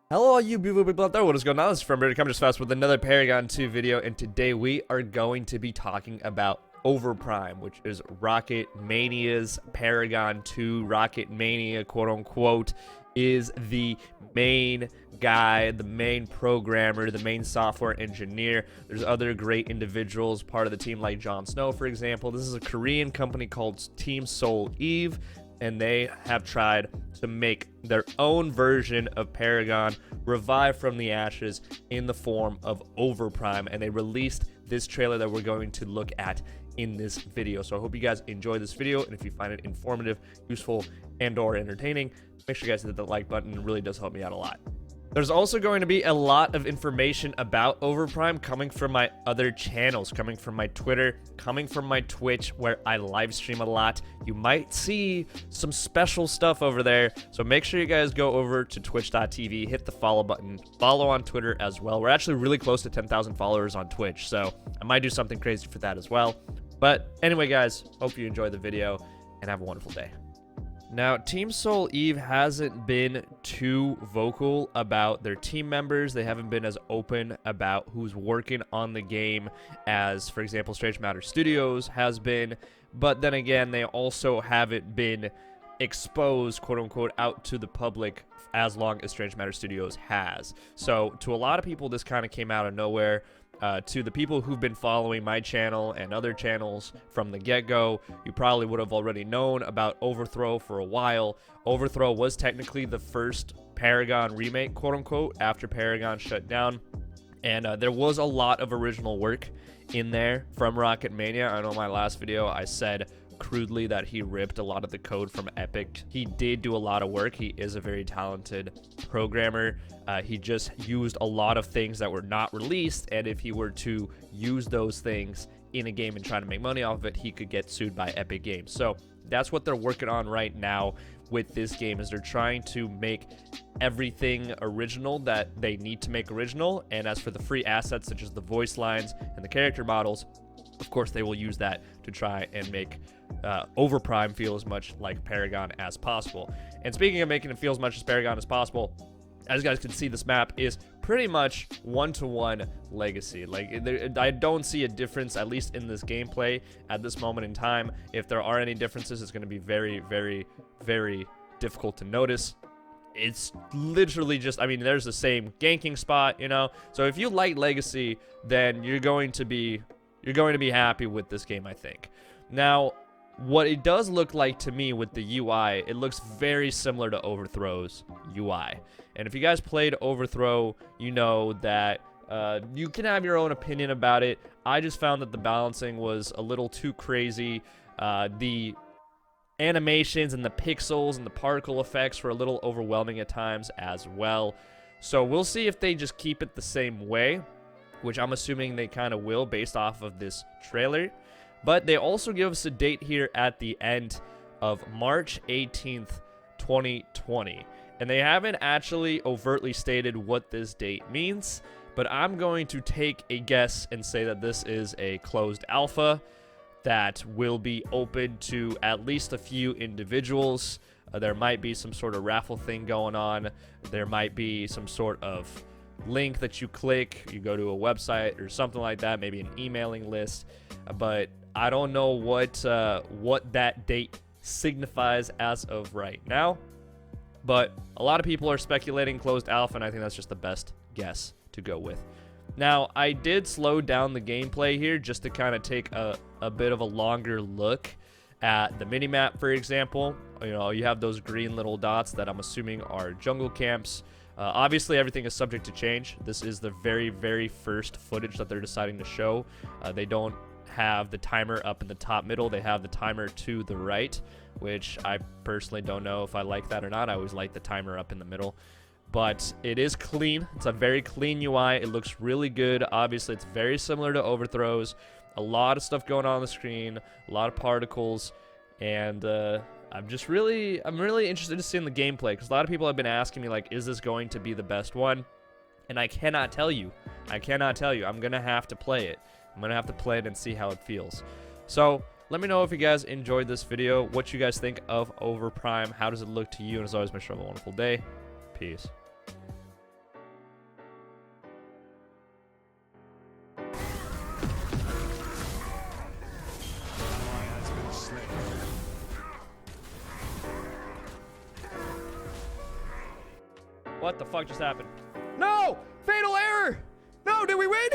Hello all you beautiful people out there, what is going on? This is from BritikHD just fast with another Paragon 2 video, and today we are going to be talking about OVERPRIME, which is Rocket Mania's Paragon 2. Rocket Mania, quote unquote, is the main guy, the main programmer, the main software engineer. There's other great individuals part of the team like Jon Snow, for example. This is a Korean company called Team Soul Eve, and they have tried to make their own version of Paragon revive from the ashes in the form of OVERPRIME, and they released this trailer that we're going to look at in this video. So I hope you guys enjoy this video, and if you find it informative, useful, and or entertaining, make sure you guys hit the like button. It really does help me out a lot. There's also going to be a lot of information about OVERPRIME coming from my other channels, coming from my Twitter, coming from my Twitch, where I live stream a lot. You might see some special stuff over there, so make sure you guys go over to twitch.tv, hit the follow button, follow on Twitter as well. We're actually really close to 10,000 followers on Twitch, so I might do something crazy for that as well. But anyway, guys, hope you enjoy the video, and have a wonderful day. Now, Team Soul Eve hasn't been too vocal about their team members. They haven't been as open about who's working on the game as, for example, Strange Matter Studios has been. But then again, they also haven't been exposed, quote-unquote, out to the public as long as Strange Matter Studios has. So, to a lot of people, this kind of came out of nowhere. To the people who've been following my channel and other channels from the get-go, you probably would have already known about Overthrow for a while. Overthrow was technically the first Paragon remake, quote-unquote, after Paragon shut down. And there was a lot of original work in there from Rocket Mania. I know in my last video I said crudely that he ripped a lot of the code from Epic. He did do a lot of work. He is a very talented programmer. He just used a lot of things that were not released, and if he were to use those things in a game and try to make money off of it, he could get sued by Epic Games. So that's what they're working on right now with this game, is they're trying to make everything original that they need to make original. And as for the free assets such as the voice lines and the character models, of course they will use that to try and make OVERPRIME feel as much like Paragon as possible. And speaking of making it feel as much as Paragon as possible, as you guys can see, this map is pretty much one-to-one Legacy. Like, I don't see a difference, at least in this gameplay at this moment in time. If there are any differences, it's going to be very, very, very difficult to notice. It's literally just, I mean, there's the same ganking spot, you know? So if you like Legacy, then you're going to be happy with this game, I think. Now, what it does look like to me with the UI, it looks very similar to Overthrow's UI. And if you guys played Overthrow, you know that you can have your own opinion about it. I just found that the balancing was a little too crazy. The animations and the pixels and the particle effects were a little overwhelming at times as well. So we'll see if they just keep it the same way, which I'm assuming they kind of will based off of this trailer. But they also give us a date here at the end of March 18th, 2020. And they haven't actually overtly stated what this date means, but I'm going to take a guess and say that this is a closed alpha that will be open to at least a few individuals. There might be some sort of raffle thing going on. There might be some sort of link that you click, you go to a website or something like that, maybe an emailing list, but I don't know what that date signifies as of right now. But a lot of people are speculating closed alpha, and I think that's just the best guess to go with. Now, I did slow down the gameplay here just to kind of take a bit of a longer look at the minimap, for example. You know, you have those green little dots that I'm assuming are jungle camps. Obviously, everything is subject to change. This is the very, very first footage that they're deciding to show. They don't have the timer up in the top middle. They have the timer to the right, which I personally don't know if I like that or not. I always like the timer up in the middle. But it is clean. It's a very clean UI. It looks really good. Obviously, it's very similar to Overthrow's. A lot of stuff going on the screen, a lot of particles, and I'm really interested to see in the gameplay, because a lot of people have been asking me, like, is this going to be the best one? And I cannot tell you. I'm gonna have to play it. I'm gonna have to play it and see how it feels. So let me know if you guys enjoyed this video, what you guys think of OVERPRIME, how does it look to you, and as always, make sure you have a wonderful day. Peace. What the fuck just happened? No! Fatal error! No, did we win?